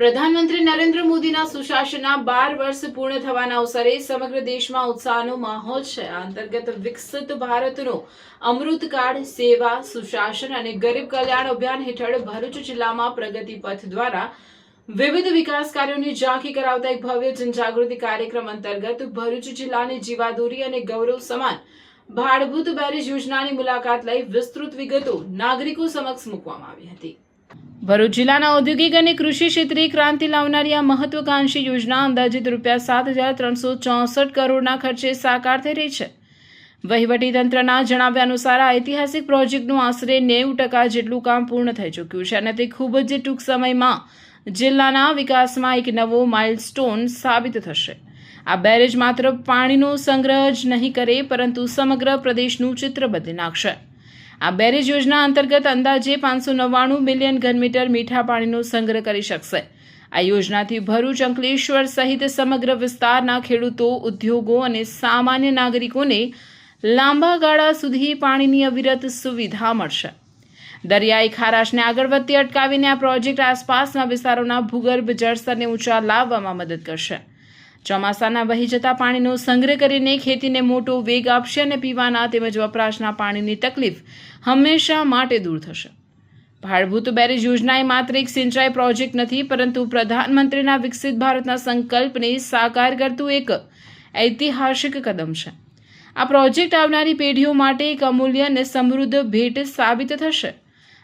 પ્રધાનમંત્રી નરેન્દ્ર મોદીના સુશાસનના 12 વર્ષ પૂર્ણ થવાના અવસરે સમગ્ર દેશમાં ઉત્સાહનો માહોલ છે। આ અંતર્ગત વિકસિત ભારતનો અમૃતકાળ સેવા, સુશાસન અને ગરીબ કલ્યાણ અભિયાન હેઠળ ભરૂચ જિલ્લામાં પ્રગતિ પથ દ્વારા વિવિધ વિકાસ કાર્યોની ઝાંખી કરાવતા એક ભવ્ય જનજાગૃતિ કાર્યક્રમ અંતર્ગત ભરૂચ જિલ્લાની જીવાદોરી અને ગૌરવ સમાન ભાડભૂત બેરેજ યોજનાની મુલાકાત લઈ વિસ્તૃત વિગતો નાગરિકો સમક્ષ મૂકવામાં આવી હતી। ભરૂચ જિલ્લાના ઔદ્યોગિક અને કૃષિ ક્ષેત્રે ક્રાંતિ લાવનારી આ મહત્વાકાંક્ષી યોજના અંદાજિત ₹7,364 કરોડના ખર્ચે સાકાર થઈ રહી છે। વહીવટીતંત્રના જણાવ્યા અનુસાર આ ઐતિહાસિક પ્રોજેક્ટનું આશરે 90% જેટલું કામ પૂર્ણ થઈ ચૂક્યું છે અને તે ખૂબ જ ટૂંક સમયમાં જિલ્લાના વિકાસમાં એક નવો માઇલસ્ટોન સાબિત થશે। આ બેરેજ માત્ર પાણીનો સંગ્રહ જ નહીં કરે પરંતુ સમગ્ર પ્રદેશનું ચિત્ર બદલી નાખશે। આ બેરેજ યોજના અંતર્ગત અંદાજે 599 મિલિયન ઘનમીટર મીઠા પાણીનો સંગ્રહ કરી શકશે। આ યોજનાથી ભરૂચ, અંકલેશ્વર સહિત સમગ્ર વિસ્તારના ખેડૂતો, ઉદ્યોગો અને સામાન્ય નાગરિકોને લાંબા ગાળા સુધી પાણીની અવિરત સુવિધા મળશે। દરિયાઈ ખારાશને આગળ વધતી અટકાવીને આ પ્રોજેક્ટ આસપાસના વિસ્તારોના ભૂગર્ભ જળસ્તરને ઊંચા લાવવામાં મદદ કરશે। ચોમાસાના વહી જતા પાણીનો સંગ્રહ કરીને ખેતીને મોટો વેગ આપશે અને પીવાના તેમજ વપરાશના પાણીની તકલીફ હંમેશા માટે દૂર થશે। ભાડભૂત બેરેજ યોજના એ માત્ર એક સિંચાઈ પ્રોજેક્ટ નથી પરંતુ પ્રધાનમંત્રીના વિકસિત ભારતના સંકલ્પને સાકાર કરતું એક ઐતિહાસિક કદમ છે। આ પ્રોજેક્ટ આવનારી પેઢીઓ માટે એક અમૂલ્ય અને સમૃદ્ધ ભેટ સાબિત થશે।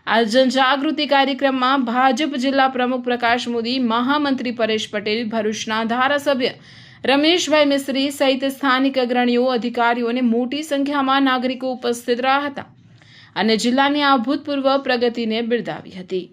આ જનજાગૃતિ કાર્યક્રમમાં ભાજપ જિલ્લા પ્રમુખ પ્રકાશ મોદી, મહામંત્રી પરેશ પટેલ, ભરૂચના ધારાસભ્ય રમેશભાઈ મિસ્ત્રી સહિત સ્થાનિક અગ્રણીઓ, અધિકારીઓ અને મોટી સંખ્યામાં નાગરિકો ઉપસ્થિત રહ્યા હતા અને જિલ્લાની આ અભૂતપૂર્વ પ્રગતિને બિરદાવી હતી।